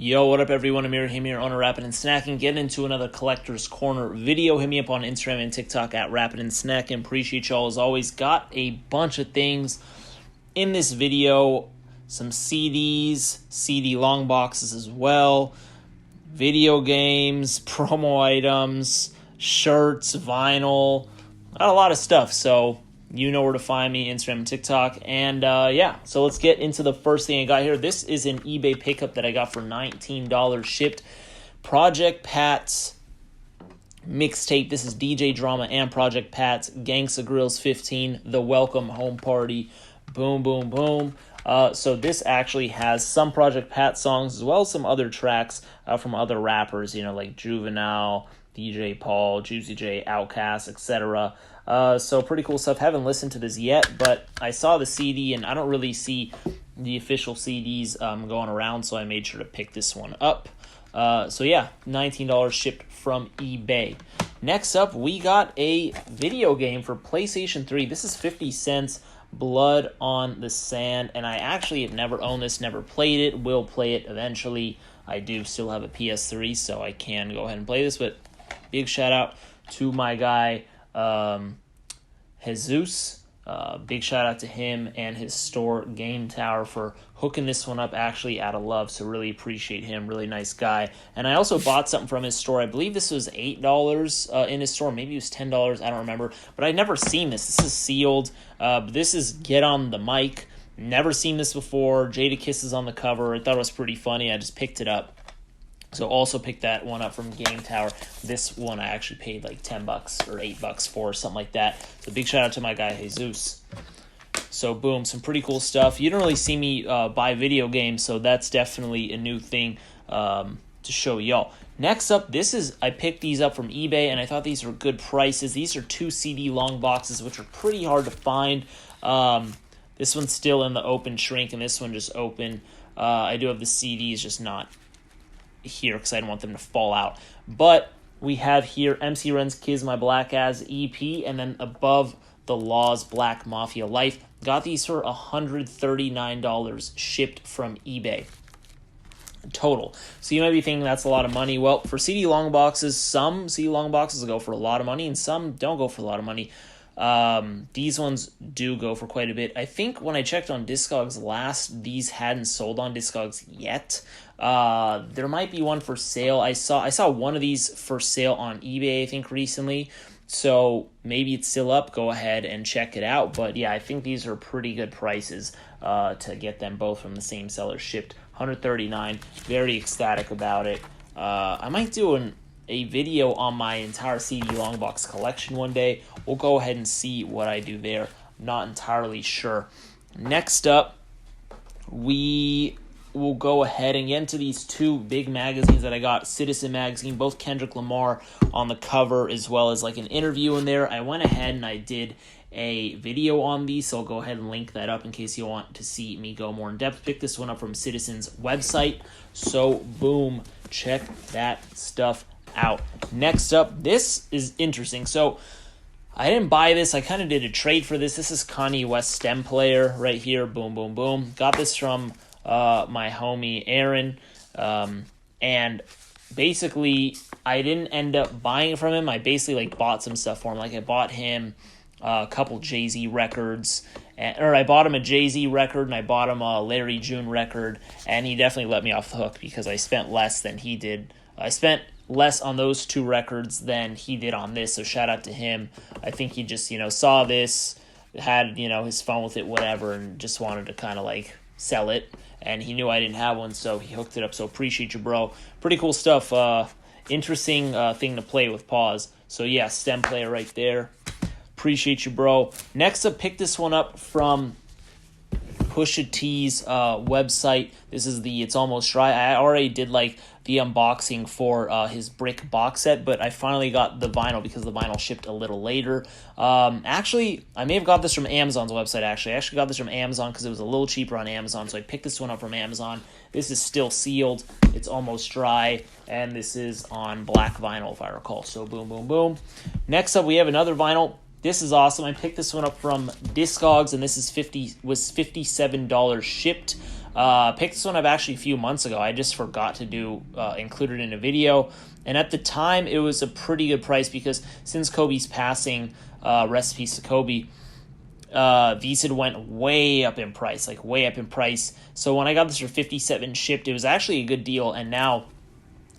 Yo, what up everyone? Amir here on Rappin' and Snacking. Getting into another Collector's Corner video. Hit me up on Instagram and TikTok at Rappin' and Snacking. Appreciate y'all as always. Got a bunch of things in this video. Some CDs, CD long boxes as well, video games, promo items, shirts, vinyl. Got a lot of stuff, so you know where to find me, Instagram and TikTok. And so let's get into the first thing I got here. This is an eBay pickup that I got for $19 shipped. Project Pat's mixtape. This is DJ Drama and Project Pat's Gangsta Grills 15, The Welcome Home Party. Boom, boom, boom. So this actually has some Project Pat songs as well as some other tracks from other rappers, like Juvenile, DJ Paul, Juicy J, Outkast, etc. So pretty cool stuff. Haven't listened to this yet, but I saw the CD and I don't really see the official CDs going around, so I made sure to pick this one up. $19 shipped from eBay. Next up, we got a video game for PlayStation 3. This is 50 cents. Blood on the Sand, and I actually have never owned this, never played it, will play it eventually. I do still have a PS3, so I can go ahead and play this, but big shout out to my guy, Jesus. Big shout out to him and his store, Game Tower, for hooking this one up actually out of love, so really appreciate him, really nice guy. And I also bought something from his store. I believe this was $8 in his store, maybe it was $10, I don't remember, but I'd never seen this. This is sealed. This is Get on the Mic. Never seen this before. Jada Kiss is on the cover. I thought it was pretty funny. I just picked it up. So also picked that one up from Game Tower. This one I actually paid like $10 or $8 for, something like that. So big shout out to my guy Jesus. So boom, some pretty cool stuff. You don't really see me buy video games, so that's definitely a new thing to show y'all. Next up, I picked these up from eBay, and I thought these were good prices. These are 2 CD long boxes, which are pretty hard to find. This one's still in the open shrink, and this one just open. I do have the CDs, just not here because I don't want them to fall out. But we have here MC Ren's Kiss My Black Ass EP, and then Above the Law's Black Mafia Life. Got these for $139 shipped from eBay total. So you might be thinking that's a lot of money. Well, for CD long boxes, some CD long boxes go for a lot of money and some don't go for a lot of money. These ones do go for quite a bit. I think when I checked on Discogs last, these hadn't sold on Discogs yet. There might be one for sale. I saw one of these for sale on eBay, I think, recently. So maybe it's still up. Go ahead and check it out. But yeah, I think these are pretty good prices to get them both from the same seller shipped. $139. Very ecstatic about it. I might do a video on my entire CD long box collection one day. We'll go ahead and see what I do there. Not entirely sure. Next up, we will go ahead and get into these 2 big magazines that I got. Citizen Magazine, both Kendrick Lamar on the cover, as well as like an interview in there. I went ahead and I did a video on these, so I'll go ahead and link that up in case you want to see me go more in depth. Pick this one up from Citizen's website. So boom, check that stuff out. Next up, this is interesting. So I didn't buy this. I kind of did a trade for this. This is Kanye West Stem Player right here. Boom, boom, boom. Got this from my homie Aaron. And basically, I didn't end up buying it from him. I basically bought some stuff for him. I bought him a couple Jay-Z records. Or I bought him a Jay-Z record, and I bought him a Larry June record. And he definitely let me off the hook because I spent less than he did. I spent less on those 2 records than he did on this, so shout out to him. I think he just, saw this, had, his phone with it, whatever, and just wanted to kind of, sell it, and he knew I didn't have one, so he hooked it up, so appreciate you, bro. Pretty cool stuff. Interesting thing to play with, pause. So, yeah, Stem Player right there. Appreciate you, bro. Next up, pick this one up from Pusha T's website. This is the It's Almost Dry. I already did the unboxing for his brick box set, but I finally got the vinyl because the vinyl shipped a little later. Actually, I may have got this from Amazon's website. I actually got this from Amazon because it was a little cheaper on Amazon, so I picked this one up from Amazon. This is still sealed. It's almost dry, and this is on black vinyl, if I recall. So boom, boom, boom. Next up, we have another vinyl. This is awesome. I picked this one up from Discogs, and this is was $57 shipped. Picked this one up actually a few months ago. I just forgot to include it in a video. And at the time, it was a pretty good price because since Kobe's passing, rest in peace to Kobe, these had went way up in price, like way up in price. So when I got this for $57 shipped, it was actually a good deal. And now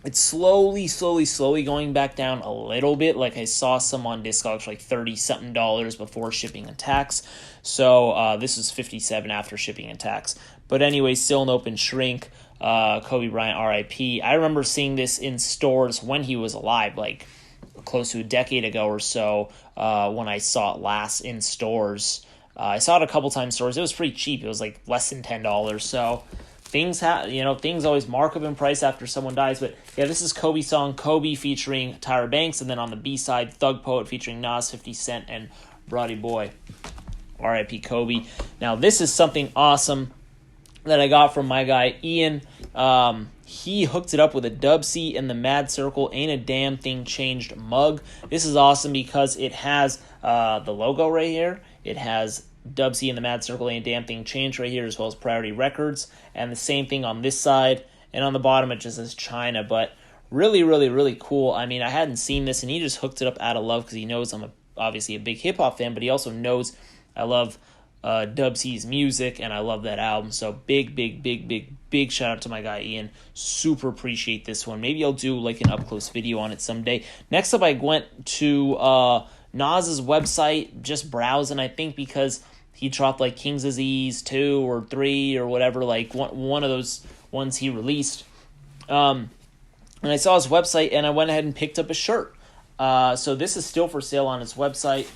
it's slowly going back down a little bit. Like I saw some on Discogs for like $30-something before shipping and tax. So this was $57 after shipping and tax. But anyway, still an open shrink. Kobe Bryant, RIP. I remember seeing this in stores when he was alive, like close to a decade ago or so, when I saw it last in stores. I saw it a couple times in stores. It was pretty cheap. It was like less than $10. So things always mark up in price after someone dies. But yeah, this is Kobe's song, Kobe featuring Tyra Banks, and then on the B-side, Thug Poet featuring Nas, 50 Cent, and Brody Boy. R.I.P. Kobe. Now, this is something awesome that I got from my guy Ian. He hooked it up with a Dub C and the Mad Circle Ain't a Damn Thing Changed mug. This is awesome because it has the logo right here. It has Dub C and the Mad Circle Ain't a Damn Thing Changed right here, as well as Priority Records, and the same thing on this side. And on the bottom it just says China. But really cool. I mean, I hadn't seen this, and he just hooked it up out of love because he knows I'm obviously a big hip hop fan, but he also knows I love Dub C's music, and I love that album. So big shout out to my guy Ian. Super appreciate this one. Maybe I'll do like an up close video on it someday. Next up, I went to Nas's website, just browsing. I think because he dropped like King's Disease 2 or 3 or whatever, like one of those ones he released. And I saw his website, and I went ahead and picked up a shirt. So this is still for sale on his website.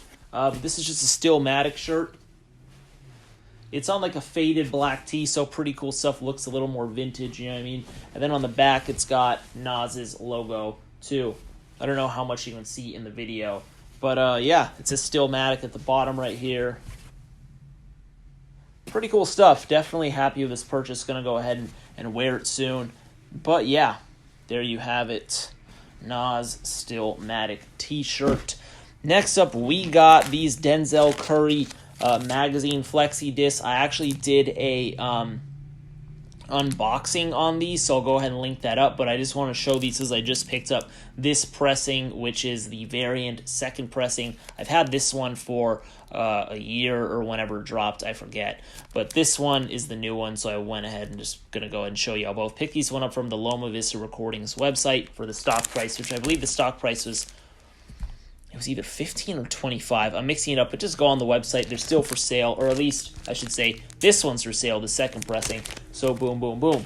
This is just a Stillmatic shirt. It's on like a faded black tee, so pretty cool stuff. Looks a little more vintage, you know what I mean? And then on the back, it's got Nas's logo, too. I don't know how much you can see in the video. But, yeah, it's a Stillmatic at the bottom right here. Pretty cool stuff. Definitely happy with this purchase. Going to go ahead and wear it soon. But, yeah, there you have it. Nas Stillmatic t-shirt. Next up, we got these Denzel Curry magazine flexi discs. I actually did a unboxing on these, so I'll go ahead and link that up, but I just want to show these as I just picked up this pressing, which is the variant second pressing. I've had this one for a year or whenever it dropped, I forget, but this one is the new one, so I went ahead and just going to go ahead and show you. I'll both pick these one up from the Loma Vista Recordings website for the stock price, which I believe the stock price was either 15 or 25. I'm mixing it up, but just go on the website. They're still for sale, or at least I should say this one's for sale, the second pressing. So boom.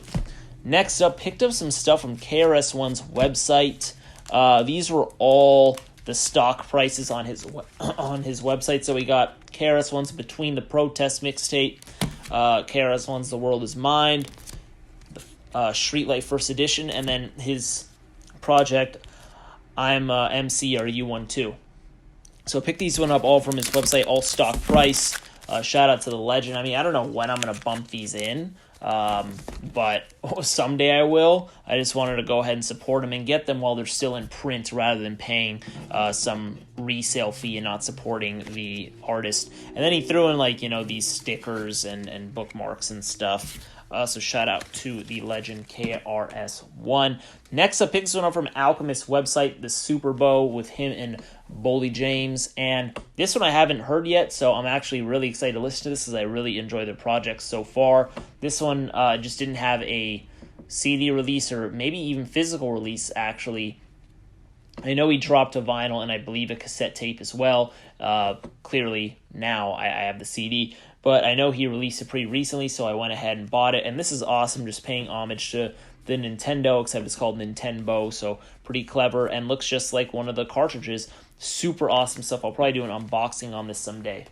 Next up, picked up some stuff from KRS-One's website. These were all the stock prices on his website. So we got KRS-One's Between the Protests mixtape, KRS-One's The World Is Mine, Streetlight First Edition, and then his project I'm MC, Are You One Too? So pick these one up all from his website, all stock price. Shout out to the legend. I mean, I don't know when I'm going to bump these in, but someday I will. I just wanted to go ahead and support them and get them while they're still in print rather than paying some resale fee and not supporting the artist. And then he threw in like, these stickers and bookmarks and stuff. So shout out to the legend KRS-One. Next up, pick this one up from Alchemist's website, the Super Bowl with him and Boldy James. And this one I haven't heard yet, so I'm actually really excited to listen to this as I really enjoy the project so far. This one just didn't have a CD release or maybe even physical release, actually. I know he dropped a vinyl and I believe a cassette tape as well. Clearly now I have the CD. But I know he released it pretty recently, so I went ahead and bought it. And this is awesome, just paying homage to the Nintendo, except it's called Nintendo, so pretty clever and looks just like one of the cartridges. Super awesome stuff. I'll probably do an unboxing on this someday.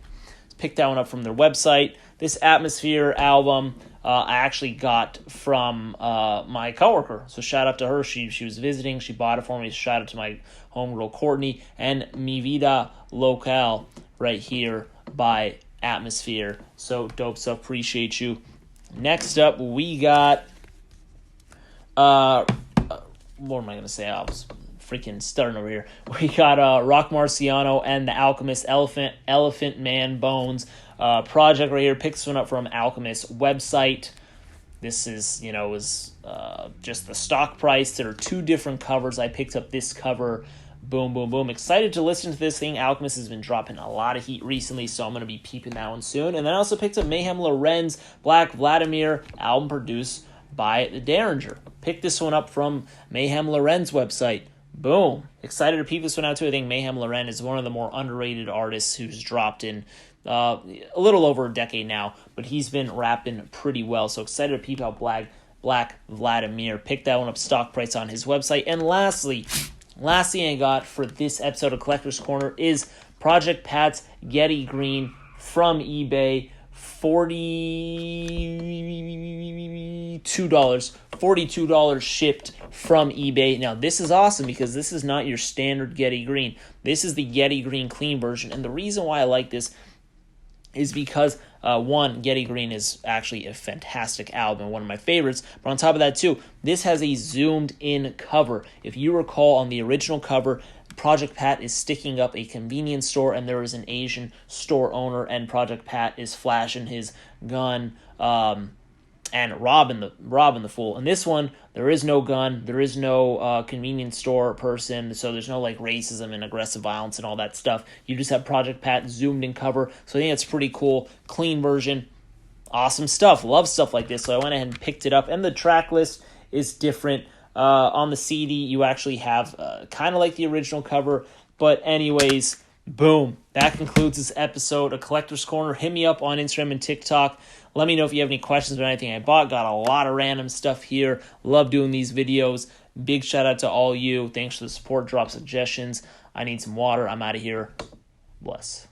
Pick that one up from their website. This Atmosphere album I actually got from my coworker. So shout out to her. She was visiting. She bought it for me. Shout out to my homegirl Courtney. And Mi Vida Local right here by Atmosphere. So dope stuff. Appreciate you. Next up, we got what am I gonna say? I was freaking stuttering over here. We got Rock Marciano and the Alchemist Elephant Man Bones project right here. Pick this one up from Alchemist website. This is, was just the stock price. There are 2 different covers. I picked up this cover. Boom, boom, boom. Excited to listen to this thing. Alchemist has been dropping a lot of heat recently, so I'm going to be peeping that one soon. And then I also picked up Mayhem Lorenz, Black Vladimir, album produced by the Derringer. Picked this one up from Mayhem Lorenz website. Boom. Excited to peep this one out too. I think Mayhem Lorenz is one of the more underrated artists who's dropped in a little over a decade now, but he's been rapping pretty well. So excited to peep out Black Vladimir. Picked that one up, stock price on his website. And lastly I got for this episode of Collector's Corner is Project Pat's Getty Green from eBay. $42 shipped from eBay. Now, this is awesome because this is not your standard Getty Green. This is the Getty Green clean version. And the reason why I like this is because, one, Getty Green is actually a fantastic album, one of my favorites. But on top of that, too, this has a zoomed-in cover. If you recall, on the original cover, Project Pat is sticking up a convenience store, and there is an Asian store owner, and Project Pat is flashing his gun and robbing the fool. In this one, there is no gun, there is no convenience store person, so there's no like racism and aggressive violence and all that stuff. You just have Project Pat zoomed in cover, so I think it's pretty cool. Clean version, awesome stuff. Love stuff like this, so I went ahead and picked it up. And the track list is different. On the CD, you actually have kind of like the original cover, but anyways, boom. That concludes this episode of Collector's Corner. Hit me up on Instagram and TikTok. Let me know if you have any questions about anything I bought. Got a lot of random stuff here. Love doing these videos. Big shout out to all you. Thanks for the support. Drop suggestions. I need some water. I'm out of here. Bless.